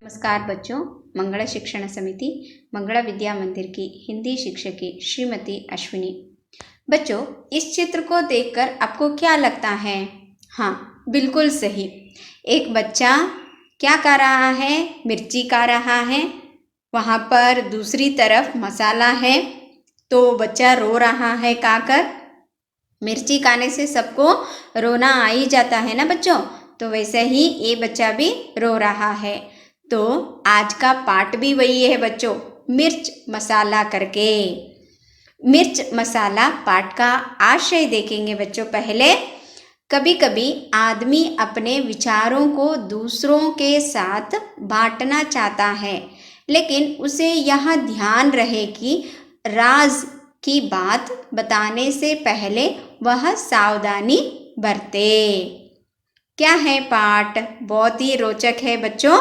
नमस्कार बच्चों, मंगला शिक्षण समिति मंगला विद्या मंदिर की हिंदी शिक्षकी श्रीमती अश्विनी। बच्चों, इस चित्र को देखकर आपको क्या लगता है? हाँ, बिल्कुल सही। एक बच्चा क्या कर रहा है? मिर्ची खा रहा है। वहाँ पर दूसरी तरफ मसाला है, तो बच्चा रो रहा है खाकर। मिर्ची खाने से सबको रोना आ ही जाता है ना बच्चों, तो वैसे ही ये बच्चा भी रो रहा है। तो आज का पाठ भी वही है बच्चों, मिर्च मसाला करके। मिर्च मसाला पाठ का आशय देखेंगे बच्चों। पहले कभी कभी आदमी अपने विचारों को दूसरों के साथ बांटना चाहता है, लेकिन उसे यह ध्यान रहे कि राज की बात बताने से पहले वह सावधानी बरते। क्या है पाठ? बहुत ही रोचक है बच्चों।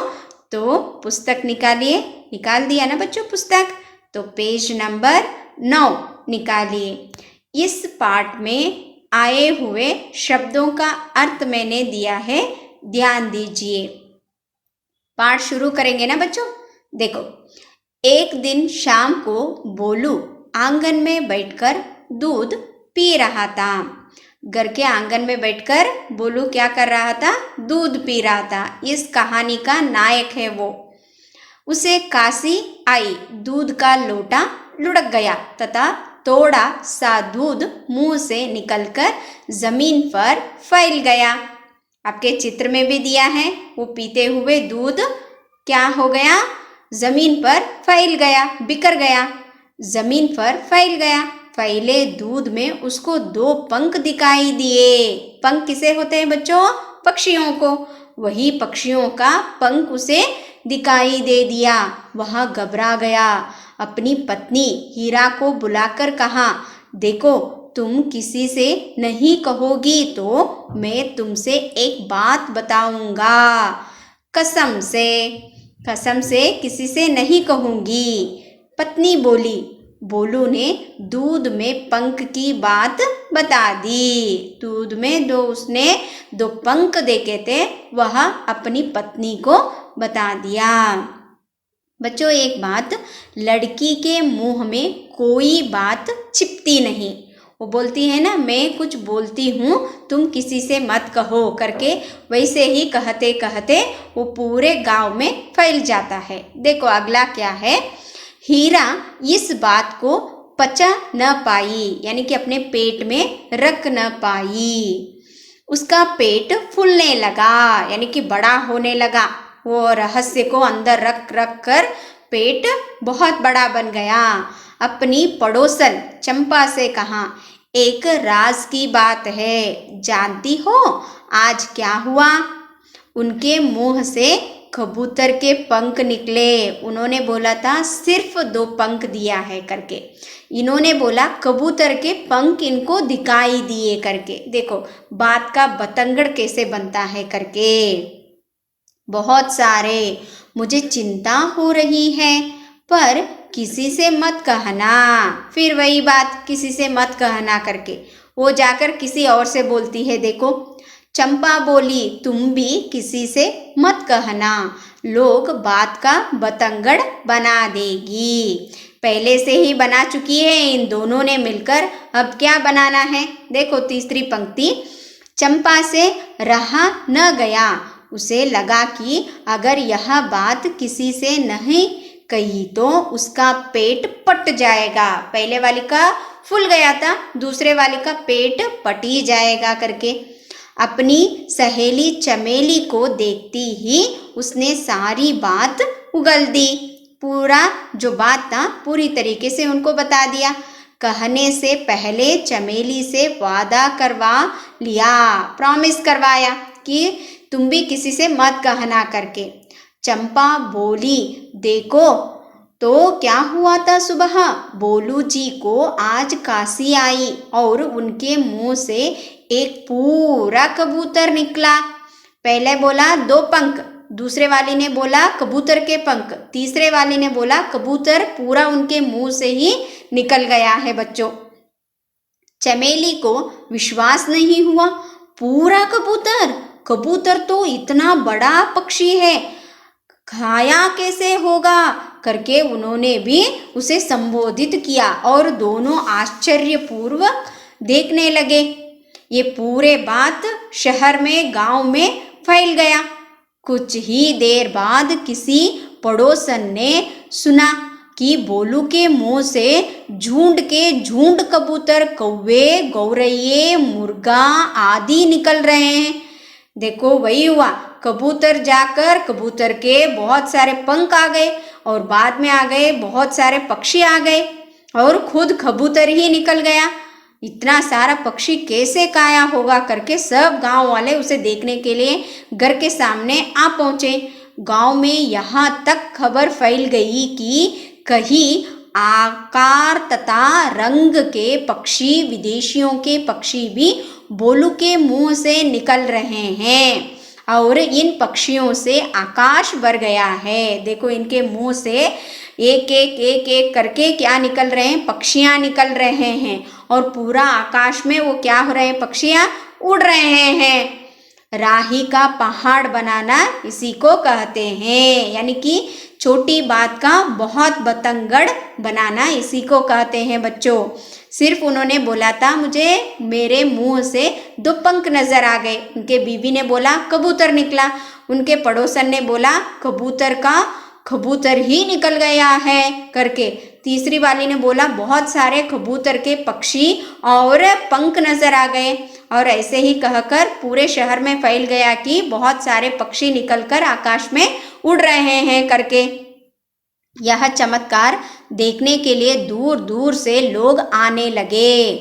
तो पुस्तक निकालिए। निकाल दिया ना बच्चों पुस्तक? तो पेज नंबर 9 निकालिए। इस पाठ में आए हुए शब्दों का अर्थ मैंने दिया है, ध्यान दीजिए। पाठ शुरू करेंगे ना बच्चों? देखो, एक दिन शाम को बोलू आंगन में बैठकर दूध पी रहा था। घर के आंगन में बैठकर बोलू क्या कर रहा था? दूध पी रहा था। इस कहानी का नायक है वो। उसे काशी आई, दूध का लोटा लुढ़क गया तथा थोड़ा सा दूध मुंह से निकलकर जमीन पर फैल गया। आपके चित्र में भी दिया है, वो पीते हुए दूध क्या हो गया? जमीन पर फैल गया, बिखर गया, जमीन पर फैल गया। फैले दूध में उसको 2 पंख दिखाई दिए। पंख किसे होते हैं बच्चों? पक्षियों को। वही पक्षियों का पंख उसे दिखाई दे दिया। वह घबरा गया। अपनी पत्नी हीरा को बुलाकर कहा, देखो, तुम किसी से नहीं कहोगी तो मैं तुमसे एक बात बताऊंगा। कसम से किसी से नहीं कहूंगी। पत्नी बोली। बोलू ने दूध में पंख की बात बता दी। दूध में उसने 2 पंख देखे थे, वह अपनी पत्नी को बता दिया। बच्चों, एक बात, लड़की के मुंह में कोई बात छिपती नहीं। वो बोलती है ना, मैं कुछ बोलती हूँ, तुम किसी से मत कहो करके, वैसे ही कहते कहते वो पूरे गांव में फैल जाता है। देखो अगला क्या है। हीरा इस बात को पचा न पाई, यानी कि अपने पेट में रख न पाई। उसका पेट फूलने लगा, यानी कि बड़ा होने लगा। वो रहस्य को अंदर रख रख कर पेट बहुत बड़ा बन गया। अपनी पड़ोसन चंपा से कहा, एक राज की बात है, जानती हो आज क्या हुआ? उनके मुंह से कबूतर के पंख निकले। उन्होंने बोला था सिर्फ 2 पंख दिया है करके, इन्होंने बोला कबूतर के पंख इनको दिखाई दिए करके। देखो बात का बतंगड़ कैसे बनता है करके। बहुत सारे, मुझे चिंता हो रही है, पर किसी से मत कहना। फिर वही बात, किसी से मत कहना करके वो जाकर किसी और से बोलती है। देखो, चंपा बोली, तुम भी किसी से मत कहना, लोग बात का बतंगड़ बना देगी। पहले से ही बना चुकी है इन दोनों ने मिलकर, अब क्या बनाना है? देखो तीसरी पंक्ति, चंपा से रहा न गया। उसे लगा कि अगर यह बात किसी से नहीं कही तो उसका पेट पट जाएगा। पहले वाली का फूल गया था, दूसरे वाली का पेट पट ही जाएगा करके। अपनी सहेली चमेली को देखती ही उसने सारी बात उगल दी। पूरा जो बात था पूरी तरीके से उनको बता दिया। कहने से पहले चमेली से वादा करवा लिया, प्रॉमिस करवाया कि तुम भी किसी से मत कहना करके। चंपा बोली, देखो तो क्या हुआ था सुबह? बोलू जी को आज काशी आई और उनके मुंह से एक पूरा कबूतर निकला। पहले बोला 2 पंख, दूसरे वाली ने बोला कबूतर के पंख, तीसरे वाली ने बोला कबूतर पूरा उनके मुंह से ही निकल गया है बच्चों। चमेली को विश्वास नहीं हुआ। पूरा कबूतर? कबूतर तो इतना बड़ा पक्षी है, खाया कैसे होगा करके उन्होंने भी उसे संबोधित किया और दोनों आश्चर्यपूर्वक देखने लगे। ये पूरे बात शहर में गांव में फैल गया। कुछ ही देर बाद किसी पड़ोसन ने सुना कि बोलू के मुंह से झुंड के झुंड कबूतर, कौवे, गौरैये, मुर्गा आदि निकल रहे हैं। देखो वही हुआ, कबूतर जाकर कबूतर के बहुत सारे पंख आ गए और बाद में आ गए बहुत सारे पक्षी आ गए और खुद कबूतर ही निकल गया। इतना सारा पक्षी कैसे काया होगा करके सब गांव वाले उसे देखने के लिए घर के सामने आ पहुंचे। गांव में यहाँ तक खबर फैल गई कि कहीं आकार तथा रंग के पक्षी, विदेशियों के पक्षी भी बोलू के मुंह से निकल रहे हैं और इन पक्षियों से आकाश भर गया है। देखो इनके मुंह से एक एक करके क्या निकल रहे हैं, पक्षियां निकल रहे हैं और पूरा आकाश में वो क्या हो रहे हैं, पक्षियां उड़ रहे हैं। राही का पहाड़ बनाना इसी को कहते हैं, यानी कि छोटी बात का बहुत बतंगड़ बनाना इसी को कहते हैं बच्चों। सिर्फ उन्होंने बोला था मुझे मेरे मुंह से 2 पंख नजर आ गए। उनके बीवी ने बोला कबूतर निकला, उनके पड़ोसन ने बोला कबूतर का कबूतर ही निकल गया है करके, तीसरी वाली ने बोला बहुत सारे कबूतर के पक्षी और पंख नजर आ गए और ऐसे ही कहकर पूरे शहर में फैल गया कि बहुत सारे पक्षी निकलकर आकाश में उड़ रहे हैं करके। यह चमत्कार देखने के लिए दूर दूर से लोग आने लगे।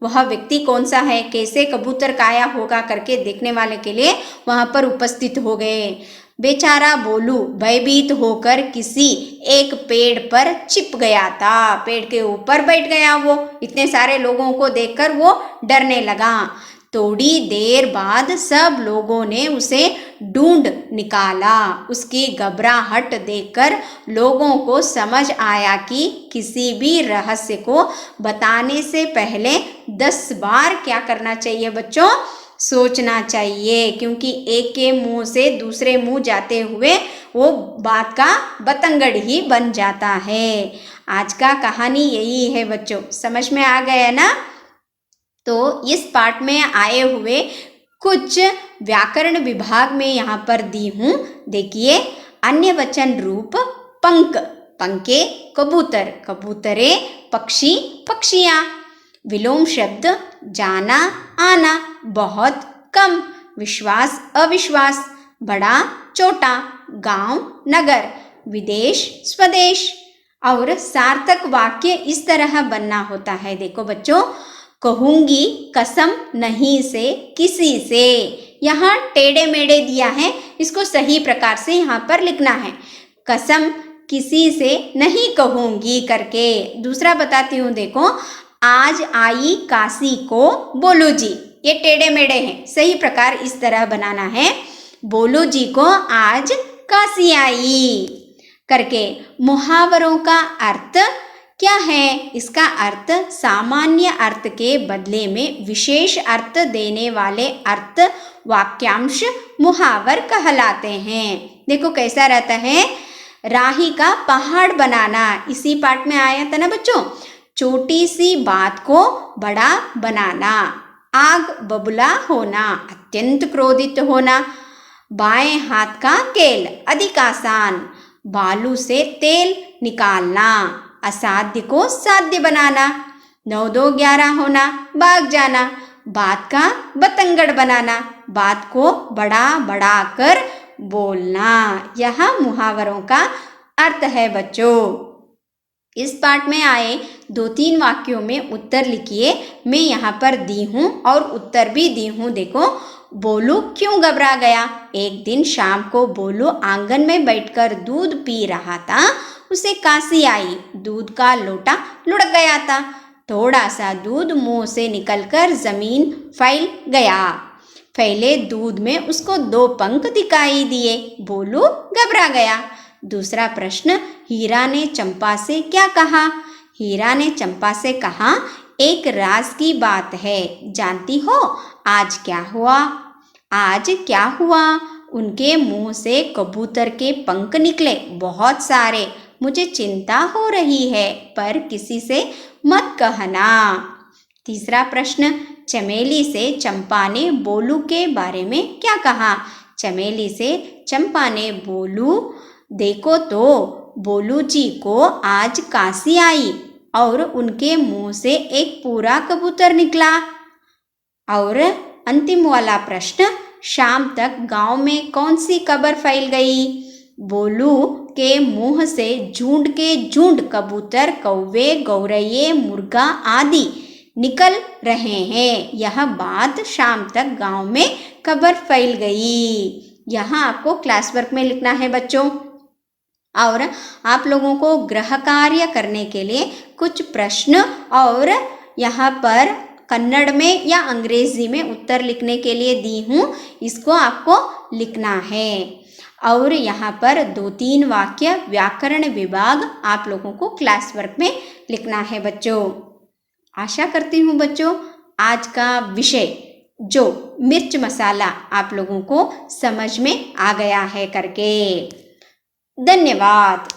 वह व्यक्ति कौन सा है, कैसे कबूतर काया होगा करके देखने वाले के लिए वहां पर उपस्थित हो गए। बेचारा बोलू भयभीत होकर किसी एक पेड़ पर छिप गया था, पेड़ के ऊपर बैठ गया। वो इतने सारे लोगों को देखकर वो डरने लगा। थोड़ी देर बाद सब लोगों ने उसे ढूंढ निकाला। उसकी घबराहट देखकर लोगों को समझ आया कि किसी भी रहस्य को बताने से पहले 10 बार क्या करना चाहिए बच्चों, सोचना चाहिए, क्योंकि एक के मुंह से दूसरे मुंह जाते हुए वो बात का बतंगड़ ही बन जाता है। आज का कहानी यही है बच्चों, समझ में आ गया ना। तो इस पाठ में आए हुए कुछ व्याकरण विभाग में यहाँ पर दी हूँ। देखिए, अन्य वचन रूप पंख, पंखे कबूतर, कबूतरे पक्षी, पक्षियाँ। विलोम शब्द जाना आना, बहुत कम, विश्वास अविश्वास, बड़ा छोटा, गांव नगर, विदेश स्वदेश। और सार्थक वाक्य इस तरह बनना होता है। देखो बच्चों, कहूंगी कसम नहीं से किसी से, यहाँ टेढ़े मेढ़े दिया है, इसको सही प्रकार से यहाँ पर लिखना है। कसम किसी से नहीं कहूंगी करके। दूसरा बताती हूँ, देखो, आज आई काशी को बोलू जी, ये टेढ़े मेढ़े हैं, सही प्रकार इस तरह बनाना है, बोलू जी को आज काशी आई करके। मुहावरों का अर्थ क्या है? इसका अर्थ सामान्य अर्थ के बदले में विशेष अर्थ देने वाले अर्थ वाक्यांश मुहावर कहलाते हैं। देखो कैसा रहता है, राही का पहाड़ बनाना, इसी पाठ में आया था ना बच्चों। छोटी सी बात को बड़ा बनाना, आग बबूला होना, अत्यंत क्रोधित होना, बाएं हाथ का केल, अधिक आसान, बालू से तेल निकालना, असाध्य को साध्य बनाना, 9 2 11 होना, भाग जाना, बात का बतंगड़ बनाना, बात को बड़ा बड़ा कर बोलना। यह मुहावरों का अर्थ है बच्चों। इस पाठ में आए 2-3 वाक्यों में उत्तर लिखिए। मैं यहाँ पर दी हूँ और उत्तर भी दी हूँ। देखो, बोलू क्यों घबरा गया? एक दिन शाम को बोलू आंगन में बैठकर दूध पी रहा था। उसे काशी आई, दूध का लोटा लुढ़क गया था। थोड़ा सा दूध मुंह से निकलकर जमीन फैल गया। फैले दूध में उसको 2 पंख दिखाई दिए। बोलू घबरा गया। दूसरा प्रश्न, हीरा ने चंपा से क्या कहा? हीरा ने चंपा से कहा, एक राज की बात है, जानती हो आज क्या हुआ? आज क्या हुआ? उनके मुंह से कबूतर के पंख निकले बहुत सारे। मुझे चिंता हो रही है, पर किसी से मत कहना। तीसरा प्रश्न, चमेली से चंपा ने बोलू के बारे में क्या कहा? चमेली से चंपा ने बोलू, देखो तो बोलू जी को आज काशी आई और उनके मुंह से एक पूरा कबूतर निकला। और अंतिम वाला प्रश्न, शाम तक गांव में कौन सी खबर फैल गई? बोलू के मुंह से झुंड के झुंड कबूतर, कौवे, गौरैये, मुर्गा आदि निकल रहे हैं। यह बात शाम तक गांव में खबर फैल गई। यहाँ आपको क्लास वर्क में लिखना है बच्चों। और आप लोगों को गृह कार्य करने के लिए कुछ प्रश्न और यहाँ पर कन्नड़ में या अंग्रेजी में उत्तर लिखने के लिए दी हूँ, इसको आपको लिखना है। और यहाँ पर 2-3 वाक्य व्याकरण विभाग आप लोगों को क्लास वर्क में लिखना है बच्चों। आशा करती हूँ बच्चों आज का विषय जो मिर्च मसाला आप लोगों को समझ में आ गया है करके। धन्यवाद।